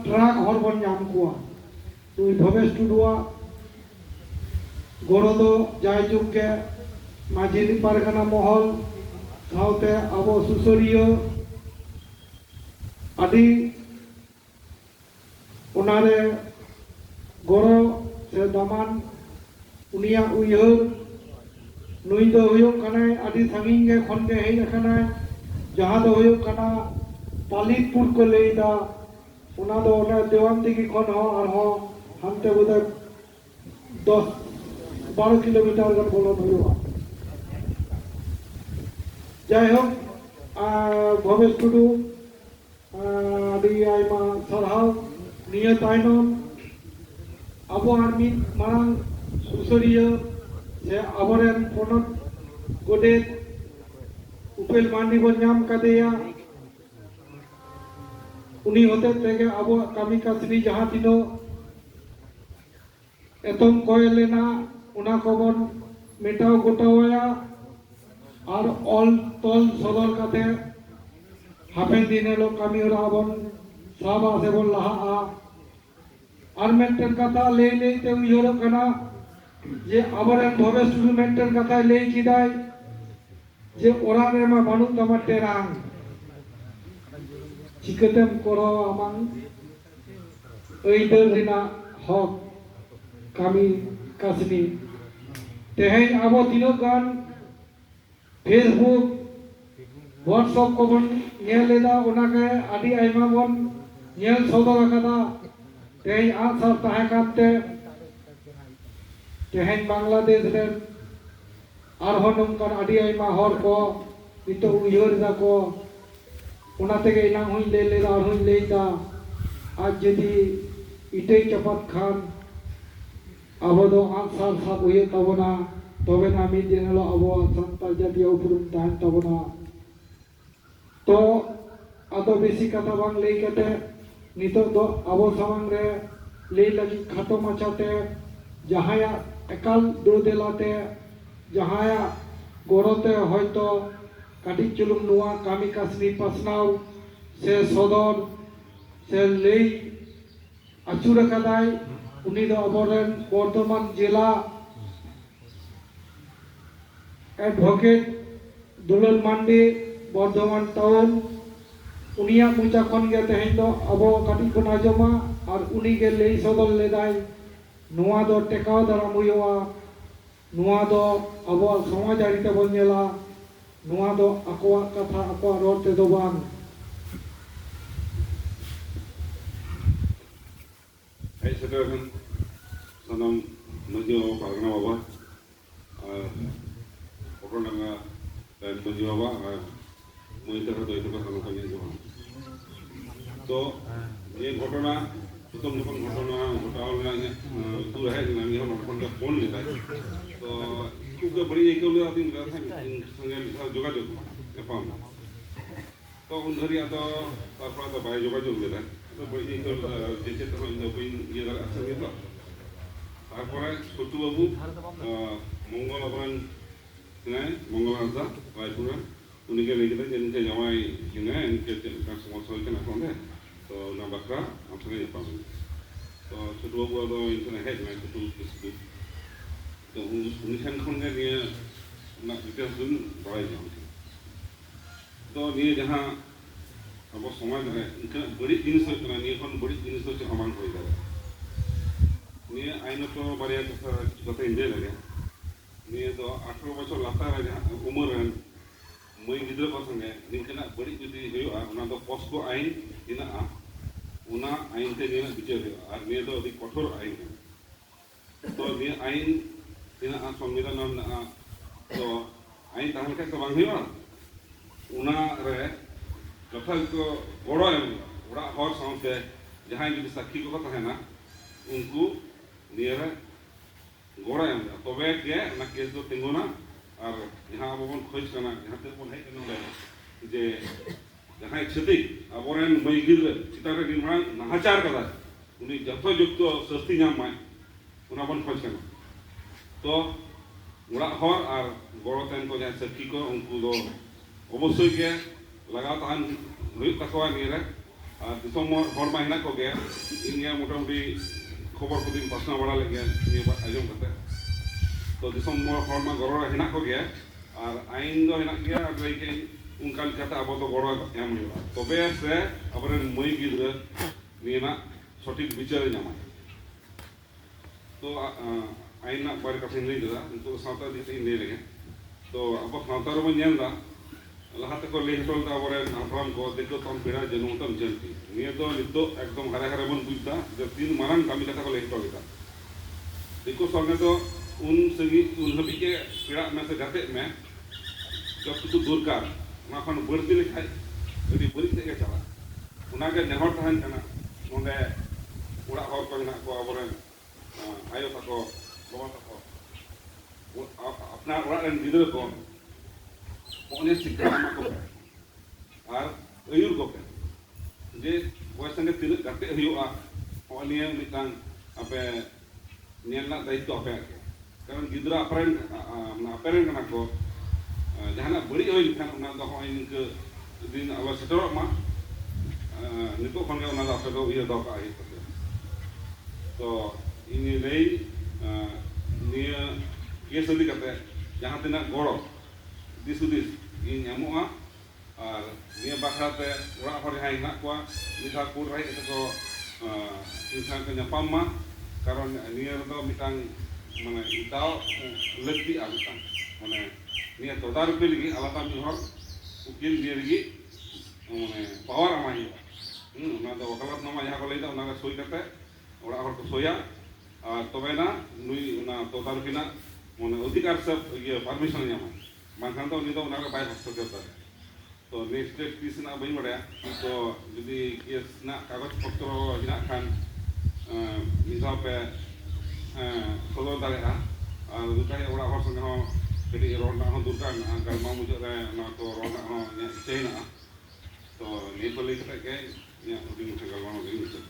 Truck हर बन नाम कुआ तो भवेश टुडुआ गड़ो दो जायजुग के माझी पारगाना महल साउते आबो सुसरियो आदि उनारे गड़ो से दामान उनिया उयहर नुई दो हुयुग कनाय आदि सांगिन गे खन गे हेज अकानाय जहां दो हुयुग कना पालितपुर को लेदा उना दो ओना देवानदिघी खन हो आर हो हानते बोधे 10-12 किलोमीटर गान बोलन हुयुगा जाय होक भवेश टुडू आदि आयमा सारहाव निया तायनम आबो आर मिद मारांग सुसरिया से आबोरेन पनत गोडेत उपेल मांडी बन नाम कादेया उनी होते तेगे आबो कामी कासनी जहां तिनो एतम कोय लेना उना कोबन मेटाव गोटावया और ऑल तोल सदर काते हाफेन दिने लो कामी हरा बन साबा से बन लहा और मेंटेन कथा ले ले ते उयरो कना जे आबोरेन भवेश टुडू मेंटेन कथा ले किदाय जे ओरा रे मा बानु तमा टेरांग चिकतेम करो आमां ऐदर रिना हक कामी कासनी तेहेन आबो तिनो गान फेसबुक व्हाट्सएप को बन नेल लेदा उनाके आदि आयमा बन नेल सदर अकादा तेहेन आसार ताहे काते तेहेन बांग्लादेश रे आरहो नंकान आदि आयमा हर को नितो उयहर दा को उनातेगे इना हुई ले लेदा और हुई लेदा आज जदी इटे चपत खान आबो दो आंसार साब हुए तबना तबे ना मिद दिनलो आबो संताल जातीय उपरुम ताहन तबना तो आदो बेसी कथा बांग लई कते नितो दो आबो सामांग रे लई लगी खातो माचाते जहाया एकाल दुरदेलाते जहाया गड़ोते हयतो काटी चुलुम नुआ कामी कासनी पासनाव से सदर से लई आचुर कादाय उनी दो अबरेन बर्धमान जिला एडवोकेट दुलाल मांडी बर्धमान टाउन उनिया मुचा खन गे तेहेन दो अबो काटी को नाजमा और उनी गे लई सदर लेदाय नुआ दो टेकाव दाराम हुयुआ नुआ दो अबो समाज आरिते बन नेला नुआ दो अकोआ कथा अकोआ रोड ते दो बांग Hai sekarang sanam menuju pargana baba, orang nanga dan menuju baba, muita kata itu kan sangat panjang juga. तो ये घटना प्रथम जब घटना घटावल तू रहे नमी हम अपन का फोन लेता है तो क्योंकि बड़ी एक लोग आदमी मिला था संगे जोगाजोग एफाम तो उन धरिया तो तारपा तो बाय जोगाजोग लेता है तो बड़ी एक जैसे तो इन कोई ये जरा अच्छा नहीं था तारपा छोटू बाबू मंगल अपन ने मंगल आजा रायपुर उन्हीं के लेके जिनके जमाई जिन्हें इनके का समस्या के ना कौन है तो ना बकरा हम संगे एफाम तो छोटू बाबू तो इनसे हेड में छोटू किसको तो उन्हीं खन ने ये ना डिटेल्स दून बढ़ाई जाऊँ तो ये जहाँ अब समाज में इनका बड़ी जिनिस होता है ये कौन बड़ी जिनिस होते हैं हमारे कोई दादा ये आईनो तो बड़े कथा इंजॉय लगे ये तो 18 बच्चों लाता है जहाँ उम्र है मैं गिद्र पसंद है निकलना बड़ी जुदी है उना तो पोस्को आइन इना उना आइन ते निना बिचार है और ये तो अभी कठोर आइन है तो ये आइन इना संविधान ना तो आइन ताहल के कबांग है उना रे कथा को गड़ो एम उड़ा हर साउंडे जहां जुदी साक्षी को कथा है ना उनको नियर गड़ो एम तबे के ना केस दो तिंगोना और यहाँ अब बन खोज करना यहाँ तक बन है कि जे जहाँ क्षति अब और इन महिगिर चितारे निर्माण नहाचार करा उन्हीं जत्थो जुक्तो सस्ती नाम माय उन्हें बन खोज करना तो उड़ा हर और गड़ो तेन को जहाँ सखी को उनको दो अवश्य के लगातार हुई तकवा नहीं रहे আর দিসম হর মা হেনা ko ge inya motamoti খবর কদিন পাসনা বড়া লাগে নিয়ে আয়োজন করতে তো দিসম হর মা গড় হেনা ko ge আর আইন do হেনা গিয়া আর লাইকে উনকা লেখাতে আবো তো গড় এম হইবা তবে সে আবরেন মই গিদ্রা নিয়ে না সঠিক বিচারে নামা তো আইন না বারে কথা লই দা তো সাঁওতা দিতে লই লাগে তো আবো সাঁওতা রে ñel da লাহাতে কো লই হটল da আবরেন আপরাম কো দেখো তম পেড়া জনমতম জলতি নিয়ে তো নিতো একদম হারে হারে বন বুঝতা যে তিন মারান কামি কথা কো লই হটল এটা देखो सॉन्ग तो उन सगी उन हबी के पेड़ा में से गाते में जब कुछ दूर का ना खन बढ़ती लिखाई यदि बड़ी से के चला उना के नेहर तहन कना नोंदे उड़ा हर को ना को अबरेन आयो तको बाबा तको अपना उड़ा रन गिदर को ओने शिक्षा मा को और अयुर को जे बॉय संगे तिल गाते हुआ ओनिया मितांग आपे नियलना दायित्व apa कारण गिद्रा अपरेन अपरेन kana ko jahana bari hoy likhan ona do hoy ning din alo setoro ma nito khon ge ona da ape do iya do ka ai to ini lei niya ke sodi kate jahan tina goro disudis in nyamoa ar niya bakrate ora hor hai na kwa nita pur rai ko insan ke nyapam ma karon niya do mitang মানে ইতাও লেতি আগতাম মানে নিয়ে তদারকি লাগি আলাদা মিহর উকিল দিয়ে লাগি মানে পাওয়ার আমাই না তো ওকালত নামা যাহা কলাই দা ওনা সই কাতে ওরা হর কো সইয়া আর তবে না নুই ওনা তদারকি না মানে অধিকার সব ইয়ে পারমিশন নিয়া মানখান তো উনি তো ওনা বাই হস্তক্ষেপ করে তো নেক্সট কেস না বই বড়া তো যদি কেস না কাগজ পত্র হিনা খান মিসাপে solo daerah, dukai orang orang sengaja jadi orang nak dukan agar mau muncul nak tu orang nak ni China, so ni boleh kita ke ni udah muncul kalau mau udah muncul.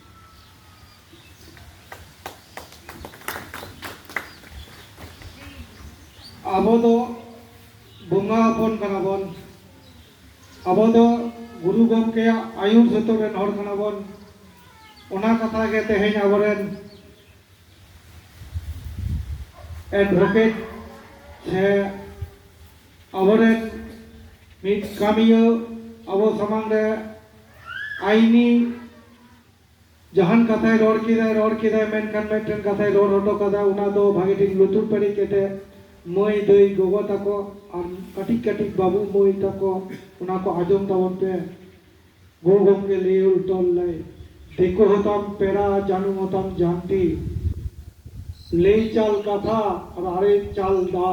Abo do bunga pon kana bon, abo do guru gomke ayur setoren hor kana bon, ona kata ke teheng aboren advocate se aboren mit kamiyo abo samang re aini jahan kathay ror kidai menkan meten kathay ror hoto kada una do bhage tik lutur pari kete moi doi gogo tako ar katik katik babu moi tako una ko ajom tabon pe gogom ke liye utol lai deko hotam pera janu hotam janti ले चाल कथा और अरे चाल दा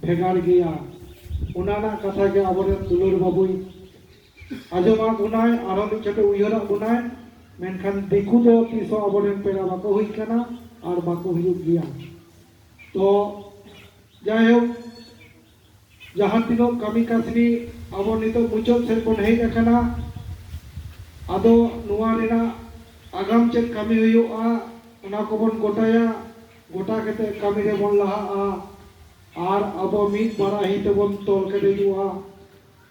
भेगार गया उनाना कथा के आबरे दुलुर बाबुई आजमा गुनाय आरो मिचटे उयरा गुनाय मेनखान देखु दो तिसो आबरे पेरा बाको हुई कना और बाको हुई गया तो जायो जहां तिनो कमी कासनी आबो नितो मुचो से को नहीं देखना आदो नुवा रेना आगाम चेक कमी हुआ उना को बन गोटाया गोटा के कमी रे बन लहा और अब मिट बड़ा ही तो बन तोल के हुआ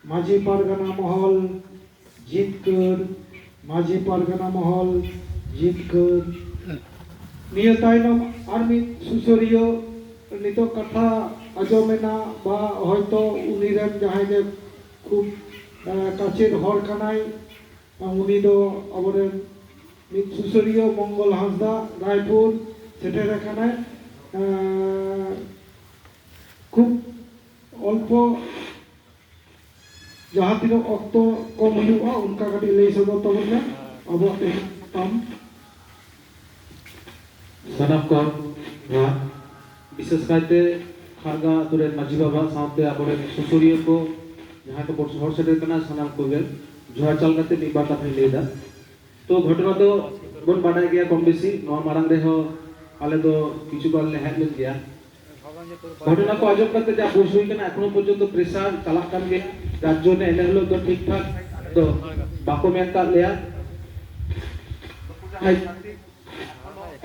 माझी पारगना महल जीतकर माझी पारगना महल जीतकर निय तायनम और मिट सुसरियो नितो कथा अजमेना बा हयतो उनिरेन जहाय जे खूब काचेर हर कानाय उनी दो अबरेन मिट सुसरियो मंगल हांसदा रायपुर सेटेर एखाने खूब अल्प जहाँ तीन अक्त कम हुआ उनका कटी लई सदर तबने अब तम सनम को विशेष कायते खारगा तुरे माझी बाबा साथे आबरे सुसुरियो को जहाँ को हर सेटेर कना सनम को गे जोहार चाल करते एक बार कथा लेदा तो घटना तो बन बाडाय गया कम बेसी नौ मारंग रे हो आले तो किछु बार ले हेड गया घटना को आजम करते जा बुझ हुई केना एखनो पर्यंत प्रेसार चालाक कान गे राज्य ने एले हलो तो ठीक ठाक तो बाको मेनता लेया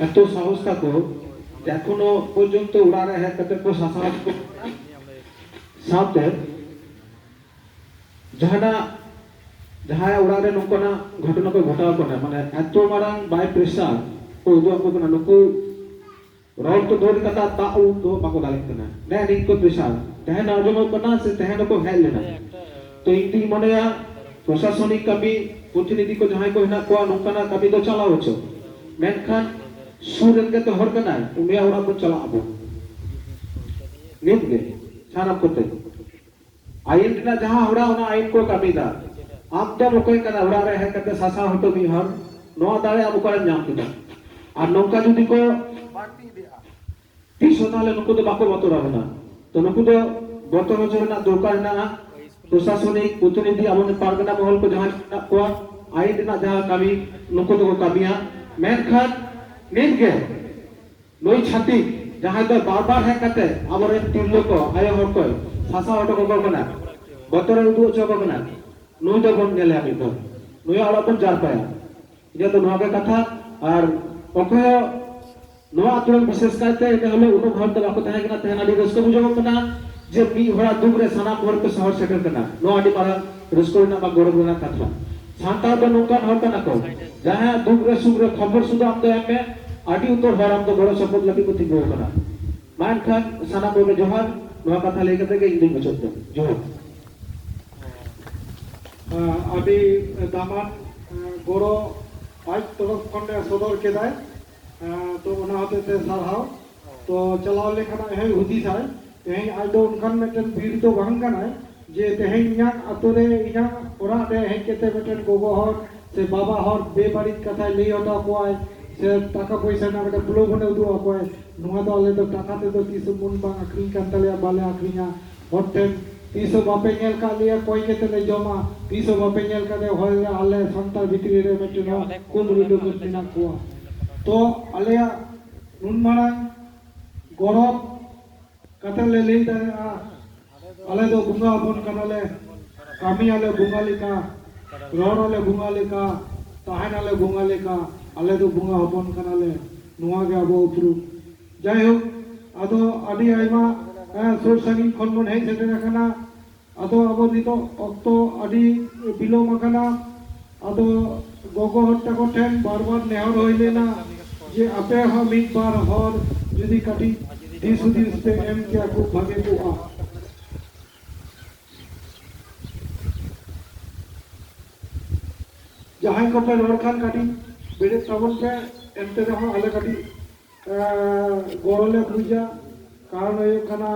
এত সাহস থাকো এখনো পর্যন্ত উড়ারে হ্যাঁ কত को শাসন সাথে যাহানা जहाँ उड़ा रे नौकना घटना को घटाव करना माने एतो मारंग बाय प्रेशर को उदो को कना नुकु रोड तो दोर कता ताऊ तो बाको दाले कना ने निक को प्रेशर तहन आजमो कना से तहन को हेल लेना तो इंती मनेया प्रशासनिक कमी प्रतिनिधि को जहाँ को हिना को नौकना कमी तो चलाओ छो मेनखान सुरन के तो हर कना उनिया उड़ा को चला अबो नित गे सारा कोते आइन दिना जहाँ उड़ा उना आइन को कमी दा आप तो लोकोय कना उड़ा रे है कते सासा हतो मी हर नो दाले अब को नाम किदा और नौका जुदी को तीस होताले नुकु तो बाको बतरा बना तो नुकु तो बतरा जोना दरकार ना प्रशासनिक प्रतिनिधि आमने पारगना महल को जहाँ को आइन दिना जहाँ कमी नुकु तो कमिया मेनखान नित गे नई छाती जहाँ तो बार-बार है कते आबरे तिरलो को आयो हर को सासा हतो को कना बतरा उदु चो को कना नुई तो बन गेले आमी तो नुई आला बन जार पाया ये तो नोगे कथा और ओखय नोआ तुरंत विशेष करते है हमें उनो घर तो बाको तहे कना तहे आडी रस्को बुझो कना जे मी होरा दुग रे साना पर को शहर सेटल कना नो आडी मारा रस्को ना बा गौरव ना कथा सांता तो नोका हर कना को जहां दुग रे सुग रे खबर सुदा हम तो एमे आडी उतर हर हम तो गौरव सपोर्ट लगी को तिगो कना मान खान साना को जोहार नोआ कथा लेके ते के इंदिन बचत दो जोहार आदि दामान गौरव आज तरफ खंडे सदर केदाय तो उना होते ते सारहाव तो चलाव लेखना है हुदी साय तेही आज दो उनखान मेटन भीड़ तो बहन कना जे तेही इया अतोरे इया ओरा दे है केते मेटन गोगो हर से बाबा हर बेबारित कथा ले होता कोय से टाका पैसा ना बेटा ब्लो बने उदु कोय नुआ तो आले तो टाका ते तो 30 मुन बांग आखरिन kan तले बाले आखरिना होटेल 30 बापे नेल का लिया कोई के तले जमा 30 बापे नेल का दे होय आले संतार भितरी रे मेटनो कुम रुदो कुतिना कोआ तो आले नुन माना गौरव कतले ले दे आले तो बुंगा अपन कनाले कामी आले बुंगा लिका रोड आले बुंगा लिका ताहन आले बुंगा लिका आले तो बुंगा अपन कनाले नुआ के अबो उपुरु जाय हो आदो आदि आइमा सुर संगीन खन मन है सेटे रखना आदो अब नितो अक्तो आदि बिलोम कना आदो गोगो हट्टा को ठेन बार-बार नेहर होइले ना जे आपे हम एक बार हर यदि कटी दिस पे एम क्या को भागे को आ जहां को पे रोडखान काटी बेडे तबन पे एमते रहो आले काटी गोरले पूजा कारण ये कना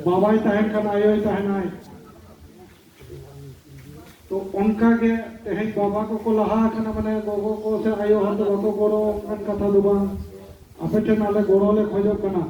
बाबाई तहन कना आयो तहन आय तो उनका के तहन बाबा को लहा कना माने गोगो को से आयो हर तो बाको गोरो कन कथा दुबा आपे नाले गोरोले खोजो कना